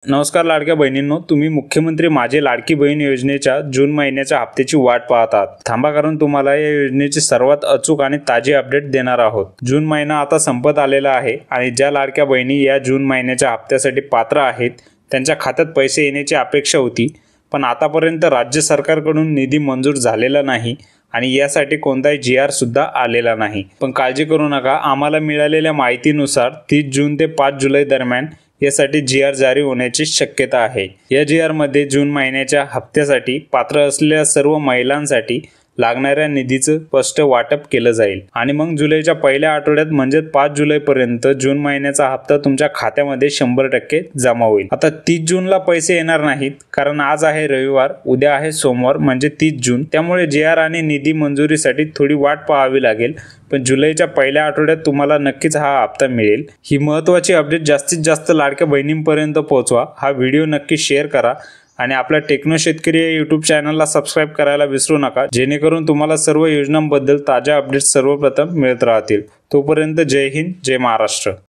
नमस्कार लाडक्या बहिणींनो, तुम्ही मुख्यमंत्री माझे लाडकी बहीण योजनेच्या जून महिन्याच्या हप्त्याची वाट पाहत आहात. थांबा, कारण तुम्हाला या योजनेची सर्वात अचूक आणि ताजी अपडेट देणार आहोत. जून महिना आता संपत आलेला आहे आणि ज्या लाडक्या बहिणी या जून महिन्याच्या हप्त्यासाठी पात्र आहेत त्यांच्या खात्यात पैसे येण्याची अपेक्षा होती, पण आतापर्यंत राज्य सरकारकडून निधी मंजूर झालेला नाही आणि यासाठी कोणताही GR सुद्धा आलेला नाही. पण काळजी करू नका, आम्हाला मिळालेल्या माहितीनुसार 30 जून ते 5 जुलै दरम्यान यासाठी GR जारी होण्याची शक्यता आहे. या GR मध्ये जून महिन्याच्या हप्त्यासाठी पात्र असलेल्या सर्व महिलांसाठी लागणाऱ्या निधीचं स्पष्ट वाटप केलं जाईल आणि मग जुलैच्या पहिल्या आठवड्यात म्हणजे 5 जुलैपर्यंत जून महिन्याचा हप्ता तुमच्या खात्यामध्ये 100% जमा होईल. आता 30 जूनला पैसे येणार नाहीत, कारण आज आहे रविवार, उद्या आहे सोमवार म्हणजे 30 जून. त्यामुळे GR आणि निधी मंजुरीसाठी थोडी वाट पाहावी लागेल, पण जुलैच्या पहिल्या आठवड्यात तुम्हाला नक्कीच हा हप्ता मिळेल. ही महत्त्वाची अपडेट जास्तीत जास्त लाडक्या बहिणींपर्यंत पोहोचवा. हा व्हिडिओ नक्की शेअर करा आणि आपल्या टेक्नो शेतकरी या यूट्यूब चॅनलला सबस्क्राईब करायला विसरू नका, जेणेकरून तुम्हाला सर्व योजनांबद्दल ताज्या अपडेट्स सर्वप्रथम मिळत राहतील. तोपर्यंत जय हिंद, जय महाराष्ट्र.